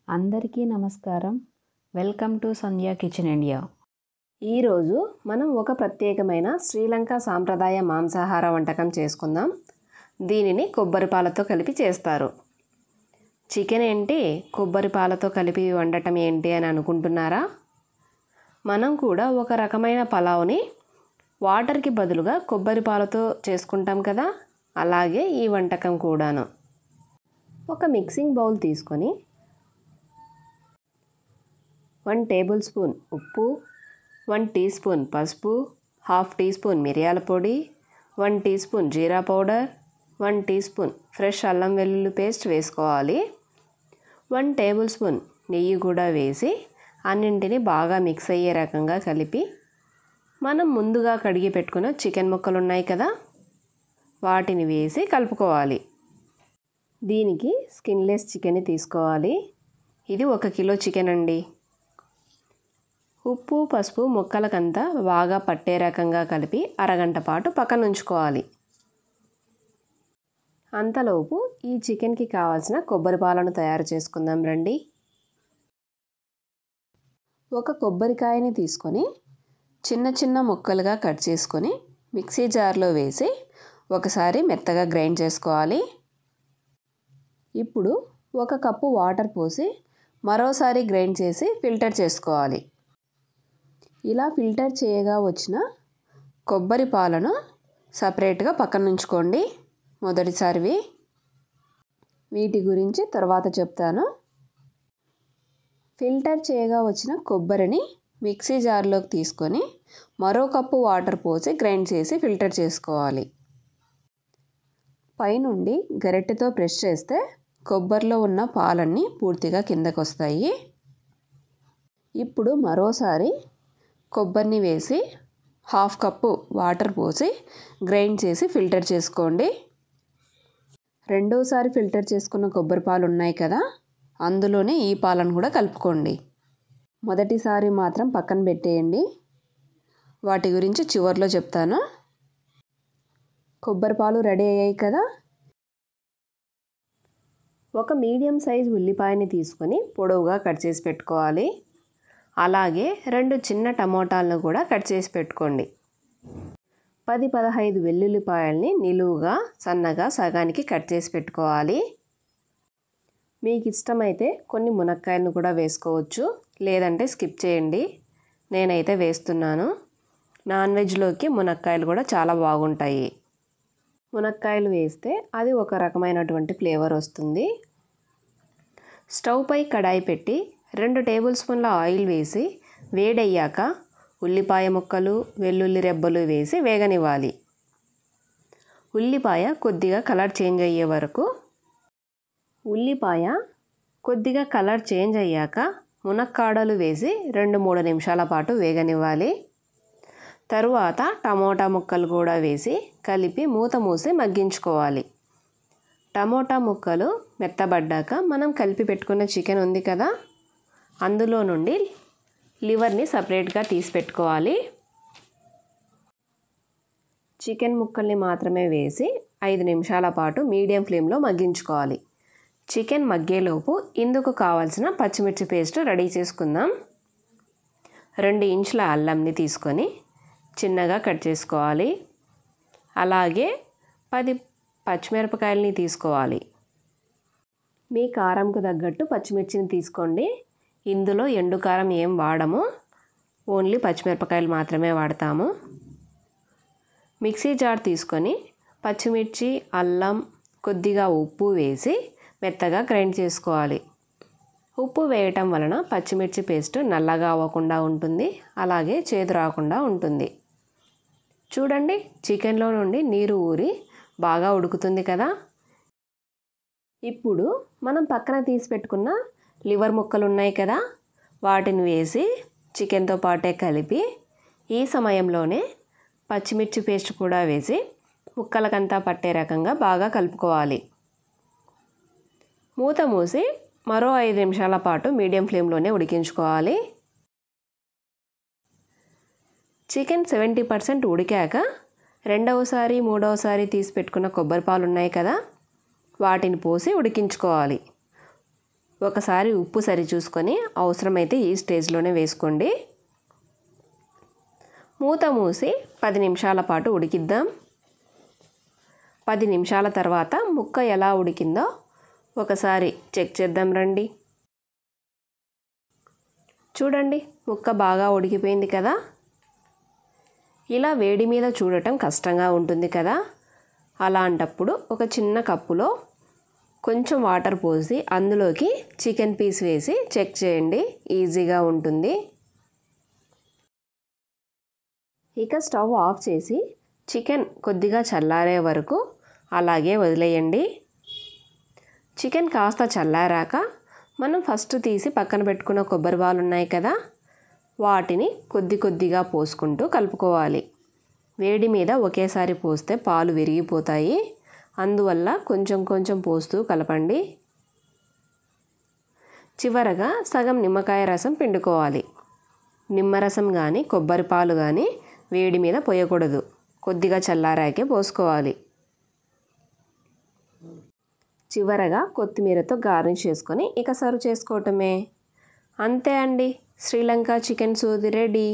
అందరికీ నమస్కారం. Welcome to Sandhya kitchen India. ఈరోజు మనం ఒక ప్రత్యేకమైన శ్రీలంక సాంప్రదాయ మాంసాహార వంటకం చేసుకుందాం. దీనిని కొబ్బరి పాలతో కలిపి చేస్తారు. చికెన్ ఏంటి, కొబ్బరి పాలతో కలిపి వండటం ఏంటి అని అనుకుంటున్నారా? మనం కూడా ఒక రకమైన పలావ్ని వాటర్కి బదులుగా కొబ్బరి పాలతో చేసుకుంటాం కదా, అలాగే ఈ వంటకం కూడాను. ఒక మిక్సింగ్ బౌల్ తీసుకొని 1 టేబుల్ స్పూన్ ఉప్పు, 1 టీ స్పూన్ పసుపు, 1/2 టీ స్పూన్ మిరియాల పొడి, 1 టీ స్పూన్ జీరా పౌడర్, 1 టీ స్పూన్ ఫ్రెష్ అల్లం వెల్లుల్లి పేస్ట్ వేసుకోవాలి. 1 టేబుల్ స్పూన్ నెయ్యి కూడా వేసి అన్నింటినీ బాగా మిక్స్ అయ్యే రకంగా కలిపి మనం ముందుగా కడిగి పెట్టుకున్న చికెన్ ముక్కలు ఉన్నాయి కదా, వాటిని వేసి కలుపుకోవాలి. దీనికి స్కిన్లెస్ చికెన్ తీసుకోవాలి. ఇది 1 కిలో చికెన్ అండి. ఉప్పు పసుపు ముక్కలకంతా బాగా పట్టే రకంగా కలిపి అరగంట పాటు పక్కన ఉంచుకోవాలి. అంతలోపు ఈ చికెన్కి కావాల్సిన కొబ్బరి పాలను తయారు చేసుకుందాం రండి. ఒక కొబ్బరికాయని తీసుకొని చిన్న చిన్న ముక్కలుగా కట్ చేసుకొని మిక్సీ జార్లో వేసి ఒకసారి మెత్తగా గ్రైండ్ చేసుకోవాలి. ఇప్పుడు 1 కప్పు వాటర్ పోసి మరోసారి గ్రైండ్ చేసి ఫిల్టర్ చేసుకోవాలి. ఇలా ఫిల్టర్ చేయగా వచ్చిన కొబ్బరి పాలను సపరేట్గా పక్కన ఉంచుకోండి. మొదటిసారివి, వీటి గురించి తర్వాత చెప్తాను. ఫిల్టర్ చేయగా వచ్చిన కొబ్బరిని మిక్సీ జార్లోకి తీసుకొని మరో కప్పు వాటర్ పోసి గ్రైండ్ చేసి ఫిల్టర్ చేసుకోవాలి. పైనుండి గరిటెతో ప్రెస్ చేస్తే కొబ్బరిలో ఉన్న పాలన్నీ పూర్తిగా కిందకు వస్తాయి. ఇప్పుడు మరోసారి కొబ్బరిని వేసి 1/2 కప్పు వాటర్ పోసి గ్రైండ్ చేసి ఫిల్టర్ చేసుకోండి. రెండోసారి ఫిల్టర్ చేసుకున్న కొబ్బరి పాలు ఉన్నాయి కదా, అందులోనే ఈ పాలను కూడా కలుపుకోండి. మొదటిసారి మాత్రం పక్కన పెట్టేయండి, వాటి గురించి చివర్లో చెప్తాను. కొబ్బరి పాలు రెడీ అయ్యాయి కదా. ఒక మీడియం సైజ్ ఉల్లిపాయని తీసుకొని పొడవుగా కట్ చేసి పెట్టుకోవాలి. అలాగే 2 చిన్న టమోటాలను కూడా కట్ చేసి పెట్టుకోండి. 10-15 వెల్లుల్లిపాయల్ని నిలువుగా సన్నగా సగానికి కట్ చేసి పెట్టుకోవాలి. మీకు ఇష్టమైతే కొన్ని మునక్కాయలను కూడా వేసుకోవచ్చు, లేదంటే స్కిప్ చేయండి. నేనైతే వేస్తున్నాను. నాన్ వెజ్లోకి మునక్కాయలు కూడా చాలా బాగుంటాయి. మునక్కాయలు వేస్తే అది ఒక రకమైనటువంటి ఫ్లేవర్ వస్తుంది. స్టవ్ పై కడాయి పెట్టి 2 టేబుల్ స్పూన్ల ఆయిల్ వేసి వేడయ్యాక ఉల్లిపాయ ముక్కలు, వెల్లుల్లి రెబ్బలు వేసి వేగనివ్వాలి. ఉల్లిపాయ కొద్దిగా కలర్ చేంజ్ అయ్యాక మునక్కాడలు వేసి 2-3 నిమిషాల పాటు వేగనివ్వాలి. తరువాత టమోటా ముక్కలు కూడా వేసి కలిపి మూత మూసి మగ్గించుకోవాలి. టమోటా ముక్కలు మెత్తబడ్డాక మనం కలిపి పెట్టుకున్న చికెన్ ఉంది కదా, అందులో నుండి లివర్ని సపరేట్గా తీసి పెట్టుకోవాలి. చికెన్ ముక్కల్ని మాత్రమే వేసి 5 నిమిషాల పాటు మీడియం ఫ్లేమ్లో మగ్గించుకోవాలి. చికెన్ మగ్గేలోపు ఇందుకు కావాల్సిన పచ్చిమిర్చి పేస్ట్ రెడీ చేసుకుందాం. 2 ఇంచుల అల్లంని తీసుకొని చిన్నగా కట్ చేసుకోవాలి. అలాగే 10 పచ్చిమిరపకాయలని తీసుకోవాలి. మీ కారంకు తగ్గట్టు పచ్చిమిర్చిని తీసుకోండి. ఇందులో ఎండు కారం ఏం వాడము, ఓన్లీ పచ్చిమిరపకాయలు మాత్రమే వాడతాము. మిక్సీ జార్ తీసుకొని పచ్చిమిర్చి, అల్లం, కొద్దిగా ఉప్పు వేసి మెత్తగా గ్రైండ్ చేసుకోవాలి. ఉప్పు వేయటం వలన పచ్చిమిర్చి పేస్ట్ నల్లగా అవ్వకుండా ఉంటుంది, అలాగే చేదు రాకుండా ఉంటుంది. చూడండి, చికెన్లో నుండి నీరు ఊరి బాగా ఉడుకుతుంది కదా. ఇప్పుడు మనం పక్కన తీసి పెట్టుకున్న లివర్ ముక్కలు ఉన్నాయి కదా, వాటిని వేసి చికెన్తో పాటే కలిపి ఈ సమయంలోనే పచ్చిమిర్చి పేస్ట్ కూడా వేసి ముక్కలకంతా పట్టే రకంగా బాగా కలుపుకోవాలి. మూత మూసి మరో 5 నిమిషాల పాటు మీడియం ఫ్లేమ్లోనే ఉడికించుకోవాలి. చికెన్ 70% ఉడికాక రెండవసారి మూడవసారి తీసి పెట్టుకున్న కొబ్బరి పాలు ఉన్నాయి కదా, వాటిని పోసి ఉడికించుకోవాలి. ఒకసారి ఉప్పు సరి చూసుకొని అవసరమైతే ఈ స్టేజ్లోనే వేసుకోండి. మూత మూసి 10 నిమిషాల పాటు ఉడికిద్దాం. 10 నిమిషాల తర్వాత ముక్క ఎలా ఉడికిందో ఒకసారి చెక్ చేద్దాం రండి. చూడండి, ముక్క బాగా ఉడికిపోయింది కదా. ఇలా వేడి మీద చూడటం కష్టంగా ఉంటుంది కదా. అలాంటప్పుడు ఒక చిన్న కప్పులో కొంచెం వాటర్ పోసి అందులోకి చికెన్ పీస్ వేసి చెక్ చేయండి, ఈజీగా ఉంటుంది. ఇక స్టవ్ ఆఫ్ చేసి చికెన్ కొద్దిగా చల్లారే వరకు అలాగే వదిలేయండి. చికెన్ కాస్త చల్లారాక మనం ఫస్ట్ తీసి పక్కన పెట్టుకున్న కొబ్బరి పాలు ఉన్నాయి కదా, వాటిని కొద్ది కొద్దిగా పోసుకుంటూ కలుపుకోవాలి. వేడి మీద ఒకేసారి పోస్తే పాలు విరిగిపోతాయి. అందువల్ల కొంచెం కొంచెం పోస్తూ కలపండి. చివరగా సగం నిమ్మకాయ రసం పిండుకోవాలి. నిమ్మరసం కానీ కొబ్బరి పాలు కానీ వేడి మీద పోయకూడదు, కొద్దిగా చల్లారాకే పోసుకోవాలి. చివరగా కొత్తిమీరతో గార్నిష్ చేసుకొని ఇక సర్వ్ చేసుకోవటమే. అంతే అండి, శ్రీలంక చికెన్ సూది రెడీ.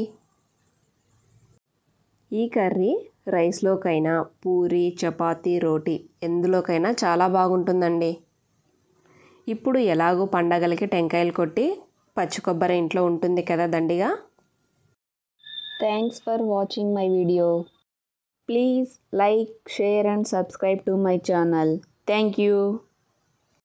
ఈ కర్రీ రైస్లోకైనా, పూరి, చపాతీ, రోటీ ఎందులోకైనా చాలా బాగుంటుందండి. ఇప్పుడు ఎలాగో పండగలకి టెంకాయలు కొట్టి పచ్చి కొబ్బరి ఇంట్లో ఉంటుంది కదా దండిగా. Thanks for watching my video. Please like, share and subscribe to my channel. Thank you.